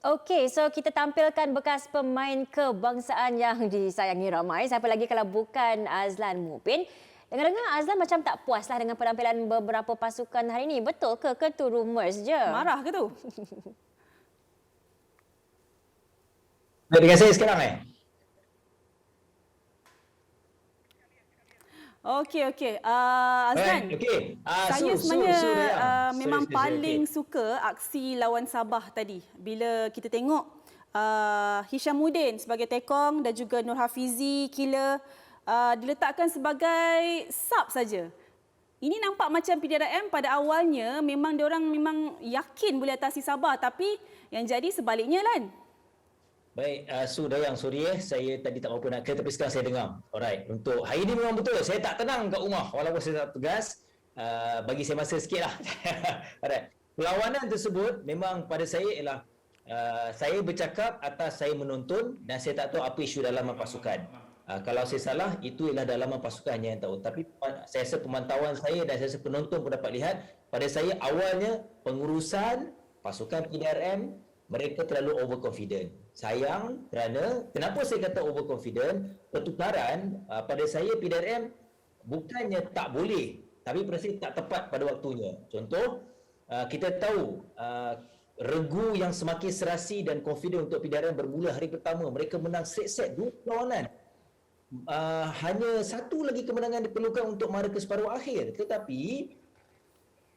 Okey, so kita tampilkan bekas pemain kebangsaan yang disayangi ramai. Siapa lagi kalau bukan Azlan Mubin. Dengar-dengar Azlan macam tak puaslah dengan penampilan beberapa pasukan hari ini. Betul ke? Ke tu rumours je? Marah ke tu? Dengan saya sekarang Okey. Azlan, okey. saya Su sebenarnya Dayang. memang Sorry, paling okey. suka aksi lawan Sabah tadi. Bila kita tengok Hishamuddin sebagai tekong dan juga Nur Hafizi, killer, diletakkan sebagai sub saja. Ini nampak macam PDRM pada awalnya memang diorang memang yakin boleh atasi Sabah, tapi yang jadi sebaliknya kan. Baik, Su Dayang, sorry saya tadi tak berapa nak tapi sekarang saya dengar. Alright, untuk hari ini memang betul saya tak tenang kat rumah walaupun saya tak tugas. Bagi saya masa sikitlah. Alright. Perlawanan tersebut memang pada saya ialah saya bercakap atas saya menonton dan saya tak tahu apa isu dalaman pasukan. Kalau saya salah, itu ialah dalaman pasukan yang tahu. Tapi saya rasa pemantauan saya dan saya rasa penonton pun dapat lihat, pada saya awalnya pengurusan pasukan PDRM mereka terlalu overconfident. Sayang kerana, kenapa saya kata overconfident? Pertukaran pada saya PDRM bukannya tak boleh, tapi pada saya tak tepat pada waktunya. Contoh, kita tahu regu yang semakin serasi dan confident untuk PDRM bermula hari pertama. Mereka menang set-set 2 perlawanan. Hanya satu lagi kemenangan diperlukan untuk mara ke separuh akhir. Tetapi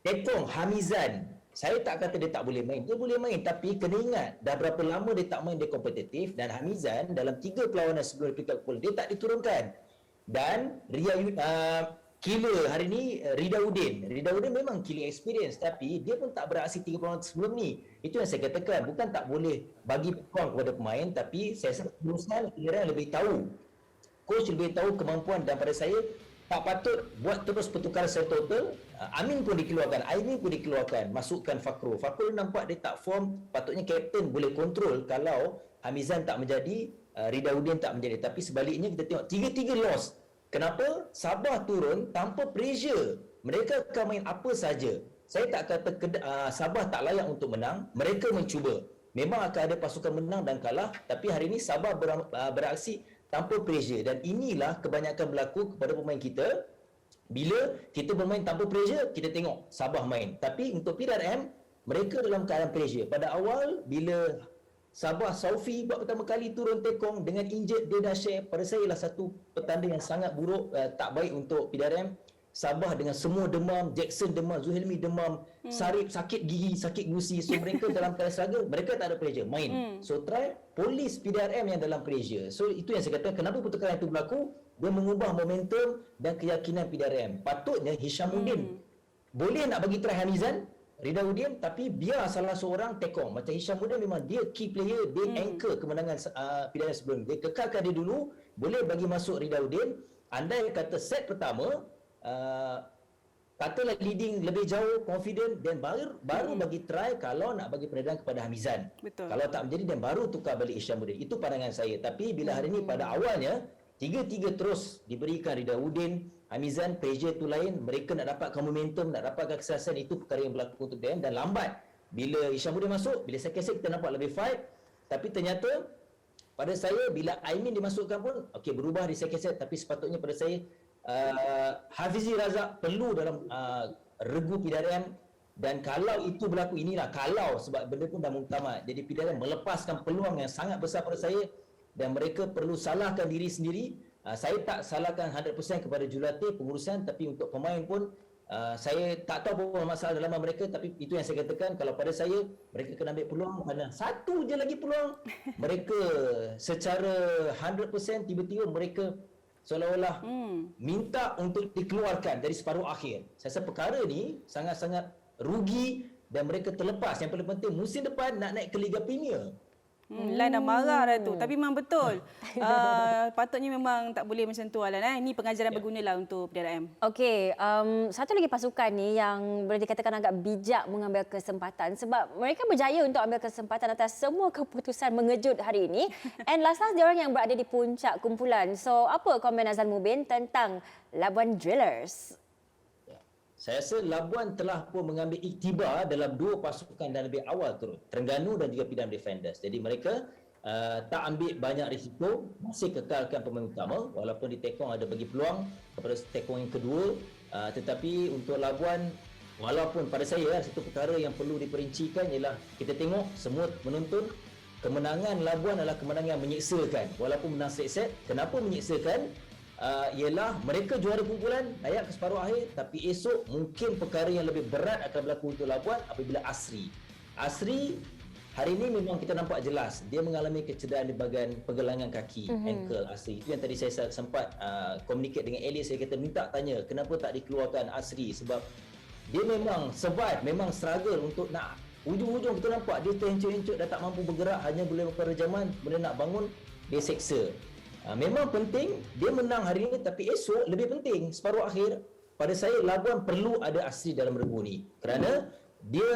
Tekong Hamizan, saya tak kata dia tak boleh main. Dia boleh main, tapi kena ingat dah berapa lama dia tak main, dia kompetitif. Dan Hamizan dalam 3 perlawanan sebelum dia dia tak diturunkan. Dan killer hari ni Rida Udin memang killing experience, tapi dia pun tak beraksi 3 perlawanan sebelum ni. Itu yang saya katakan, bukan tak boleh bagi peluang kepada pemain, tapi saya rasa pengurusan kira lebih tahu, coach lebih tahu kemampuan, dan pada saya tak patut buat terus pertukaran secara total. Amin pun dikeluarkan, Aimi pun dikeluarkan, masukkan Fakrul nampak dia tak form. Patutnya kapten boleh kontrol kalau Hamizan tak menjadi, Rida Udin tak menjadi. Tapi sebaliknya kita tengok tiga-tiga loss. Kenapa? Sabah turun tanpa pressure, mereka akan main apa saja. Saya tak kata Sabah tak layak untuk menang, mereka mencuba. Memang akan ada pasukan menang dan kalah, tapi hari ini Sabah beraksi tanpa pressure, dan inilah kebanyakan berlaku kepada pemain kita. Bila kita bermain tanpa pressure, kita tengok Sabah main. Tapi untuk PDRM, mereka dalam keadaan pressure. Pada awal, bila Sabah Saufi buat pertama kali turun tekong dengan injured, dia dah share, pada saya ialah satu petanda yang sangat buruk, tak baik untuk PDRM. Sabah dengan semua demam, Jackson demam, Zuhelmi demam, Sarip sakit gigi, sakit gusi. So mereka dalam keadaan struggle, mereka tak ada pressure, main. So try polis PDRM yang dalam pressure. So itu yang saya kata, kenapa pertukaran itu berlaku? Dia mengubah momentum dan keyakinan PDRM. Patutnya Hishamuddin boleh nak bagi try Hamizan, Rida Udin, tapi biar salah seorang tekong. Macam Hishamuddin memang dia key player, dia anchor kemenangan PDRM sebelum. Dia kekalkan dia dulu, boleh bagi masuk Rida Udin. Andai kata set pertama katalah leading lebih jauh, confident, dan baru bagi try kalau nak bagi peredaan kepada Hamizan. Betul. Kalau tak menjadi, dan baru tukar balik Hishamuddin. Itu pandangan saya. Tapi bila hari ini pada awalnya tiga-tiga terus diberikan Rida Udin, Hamizan, pressure tu lain, mereka nak dapatkan momentum, nak dapatkan kesaksian, itu perkara yang berlaku untuk DM, dan lambat. Bila Hishamuddin masuk, bila second set kita nampak lebih fight, tapi ternyata pada saya bila Aimin dimasukkan pun okey, berubah di second set, tapi sepatutnya pada saya Hafizi Razak perlu dalam regu PDRM. Dan kalau itu berlaku, inilah kalau, sebab benda pun dah muktamad, jadi PDRM melepaskan peluang yang sangat besar pada saya, dan mereka perlu salahkan diri sendiri. Saya tak salahkan 100% kepada jurulatih pengurusan, tapi untuk pemain pun saya tak tahu apa masalah dalam mereka. Tapi itu yang saya katakan, kalau pada saya mereka kena ambil peluang, mana satu je lagi peluang, mereka secara 100% tiba-tiba mereka seolah-olah minta untuk dikeluarkan dari separuh akhir. Saya rasa perkara ni sangat-sangat rugi dan mereka terlepas. Yang paling penting, musim depan nak naik ke Liga Premier. Lan dah marah dah tu. Tapi memang betul. Patutnya memang tak boleh macam tu, Alan. Ini pengajaran bergunalah untuk PDRM. Okey, satu lagi pasukan ni yang boleh dikatakan agak bijak mengambil kesempatan sebab mereka berjaya untuk ambil kesempatan atas semua keputusan mengejut hari ini. And last dia orang yang berada di puncak kumpulan. So, apa komen Azlan Mubin tentang Labuan Drillers? Saya rasa Labuan telah pun mengambil iktibar dalam dua pasukan dan lebih awal turun, Terengganu dan juga Pidam Defenders. Jadi mereka tak ambil banyak risiko, masih kekalkan pemain utama walaupun di Tekong ada bagi peluang kepada Tekong yang kedua. Tetapi untuk Labuan, walaupun pada saya satu perkara yang perlu diperincikan ialah kita tengok semua menonton, kemenangan Labuan adalah kemenangan yang menyeksakan. Walaupun menang set-set, kenapa menyeksakan? Ialah mereka juara kumpulan layak ke separuh akhir, tapi esok mungkin perkara yang lebih berat akan berlaku untuk Labuan apabila Asri hari ini memang kita nampak jelas dia mengalami kecederaan di bahagian pergelangan kaki, ankle Asri. Itu yang tadi saya sempat communicate dengan Elias, saya kata minta tanya kenapa tak dikeluarkan Asri, sebab dia memang survive, memang struggle untuk nak ujung-ujung kita nampak dia terhencuk-hencuk dah tak mampu bergerak, hanya boleh beberapa jaman, kemudian nak bangun dia seksa. Memang penting dia menang hari ini, tapi esok lebih penting separuh akhir. Pada saya Labuan perlu ada Asri dalam regu ni kerana dia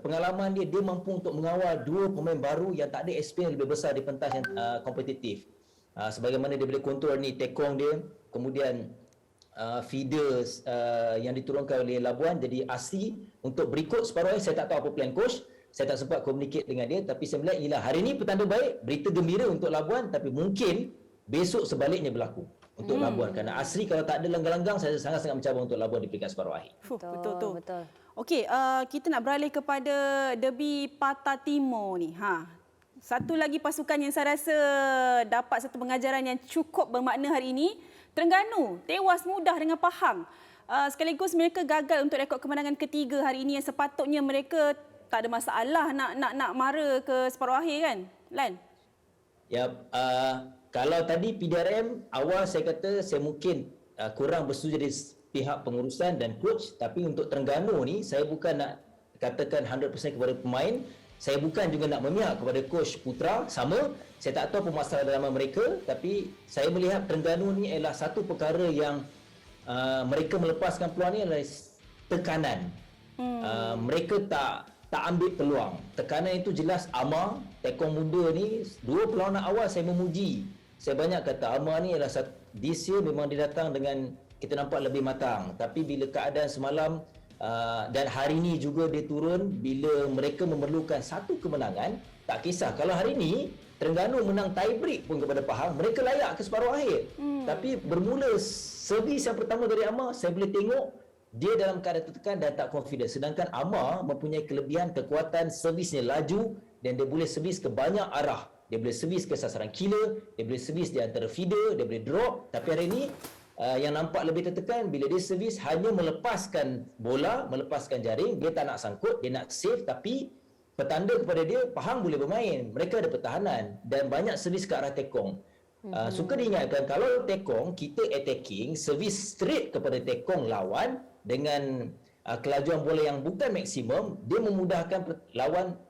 pengalaman dia mampu untuk mengawal dua pemain baru yang tak ada experience lebih besar di pentas yang kompetitif. Sebagaimana dia boleh kontrol ni Tekong dia, kemudian feeders yang diturunkan oleh Labuan. Jadi Asri untuk berikut separuh akhir saya tak tahu apa plan coach. Saya tak sempat communicate dengan dia, tapi saya melihat ialah hari ini petanda baik, berita gembira untuk Labuan, tapi mungkin besok sebaliknya berlaku untuk Labuan kerana Asri kalau tak ada langgang-langgang saya sangat-sangat mencabar untuk Labuan di peringkat separuh akhir. Betul. Okey, kita nak beralih kepada derby Patah Timur ni. Satu lagi pasukan yang saya rasa dapat satu pengajaran yang cukup bermakna hari ini. Terengganu tewas mudah dengan Pahang. Sekaligus mereka gagal untuk rekod kemenangan ketiga hari ini yang sepatutnya mereka tak ada masalah nak mara ke separuh akhir kan, Lan? Ya, kalau tadi PDRM awal saya kata saya mungkin kurang bersetuju dari pihak pengurusan dan coach, tapi untuk Terengganu ni saya bukan nak katakan 100% kepada pemain, saya bukan juga nak memihak kepada coach Putra, sama saya tak tahu apa masalah dalam mereka, tapi saya melihat Terengganu ni adalah satu perkara yang mereka melepaskan peluang ni adalah tekanan. Mereka tak ambil peluang. Tekanan itu jelas. Amar, Tekong muda ni, dua perlawanan awal saya memuji. Saya banyak kata Amar ni adalah this year memang dia datang dengan kita nampak lebih matang. Tapi bila keadaan semalam dan hari ini juga dia turun, bila mereka memerlukan satu kemenangan, tak kisah. Kalau hari ini Terengganu menang tie break pun kepada Pahang, mereka layak ke separuh akhir. Tapi bermula servis yang pertama dari Amar, saya boleh tengok dia dalam keadaan tertekan dan tak confident. Sedangkan Amar mempunyai kelebihan kekuatan servisnya laju dan dia boleh servis ke banyak arah. Dia boleh servis ke sasaran killer, dia boleh servis di antara feeder, dia boleh drop. Tapi hari ini yang nampak lebih tertekan bila dia servis hanya melepaskan bola, melepaskan jaring, dia tak nak sangkut, dia nak save, tapi petanda kepada dia Pahang boleh bermain. Mereka ada pertahanan dan banyak servis ke arah Tekong. Suka diingatkan kalau Tekong kita attacking, servis straight kepada Tekong lawan dengan kelajuan bola yang bukan maksimum, dia memudahkan lawan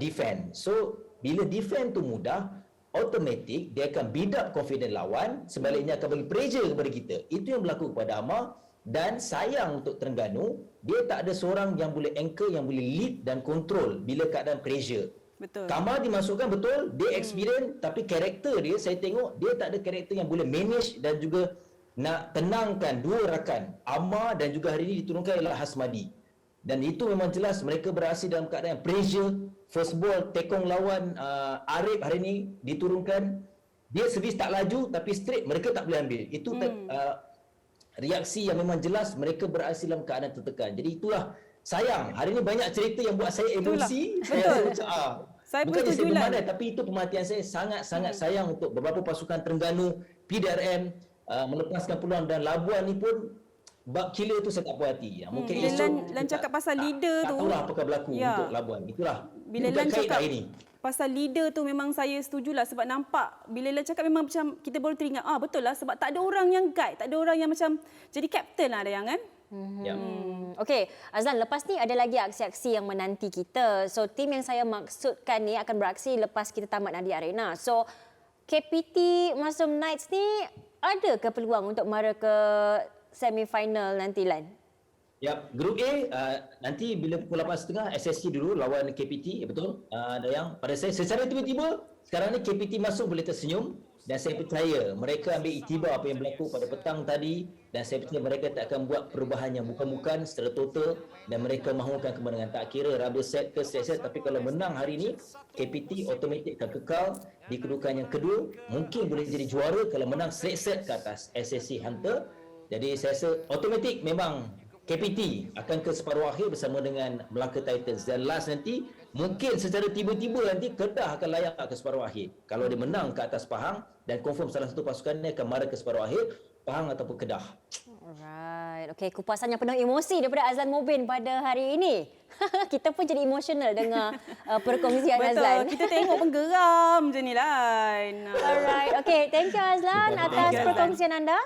defend. So bila defend tu mudah, automatik dia akan build up confidence lawan, sebaliknya akan bagi pressure kepada kita. Itu yang berlaku kepada Amar. Dan sayang untuk Terengganu, dia tak ada seorang yang boleh anchor, yang boleh lead dan control bila keadaan pressure. Betul. Kamar dimasukkan betul, dia experience, tapi karakter dia saya tengok dia tak ada karakter yang boleh manage dan juga nak tenangkan dua rakan. Amar dan juga hari ini diturunkan ialah Hasmadi. Dan itu memang jelas mereka berhasil dalam keadaan pressure. First ball Tekong lawan Arif hari ini diturunkan. Dia servis tak laju tapi straight, mereka tak boleh ambil. Itu reaksi yang memang jelas mereka berhasil dalam keadaan tertekan. Jadi itulah sayang. Hari ini banyak cerita yang buat saya emosi. Saya bukannya saya bersetuju lah. bermadai, tapi itu pemerhatian saya sangat-sangat sayang untuk beberapa pasukan Terengganu, PDRM melepaskan peluang dan Labuan ni pun bab killer tu saya tak puas hati. Mungkin esok Lan cakap pasal leader tu. Tak tahulah apakah berlaku untuk Labuan. Itulah. Bila Itu Lan kait cakap hari ni. pasal leader tu memang saya setujulah sebab nampak bila Lan cakap memang macam kita baru teringat betul lah sebab tak ada orang yang guide, tak ada orang yang macam jadi kapten lah Dayang kan. Ya. Okey, Azlan, lepas ni ada lagi aksi-aksi yang menanti kita. So, tim yang saya maksudkan ni akan beraksi lepas kita tamat Nadi Arena. So, KPT Masum Knights ni ada ke peluang untuk mara ke semi-final nanti, Lan? Ya, grup A nanti bila pukul 8.30 SSC dulu lawan KPT, betul? Dayang, pada saya secara tiba-tiba sekarang ni KPT masuk boleh tersenyum Dan saya percaya mereka ambil iktibar apa yang berlaku pada petang tadi dan saya percaya mereka tak akan buat perubahan yang bukan-bukan secara total dan mereka mahukan kemenangan. Tak kira rubber set ke straight set, tapi kalau menang hari ini, KPT automatik akan kekal di kedudukan yang kedua. Mungkin boleh jadi juara kalau menang straight set ke atas SSC Hunter. Jadi saya rasa automatik memang KPT akan ke separuh akhir bersama dengan Melaka Titans dan last nanti mungkin secara tiba-tiba nanti Kedah akan layak ke separuh akhir. Kalau dia menang ke atas Pahang dan confirm salah satu pasukan dia akan mara ke separuh akhir, Pahang ataupun Kedah. Alright. Okey, kupasan yang penuh emosi daripada Azlan Mubin pada hari ini. Kita pun jadi emosional dengar perkongsian Azlan. Betul, kita tengok pun geram je ni Lan. Alright. Okey, thank you Azlan atas Azlan. perkongsian anda.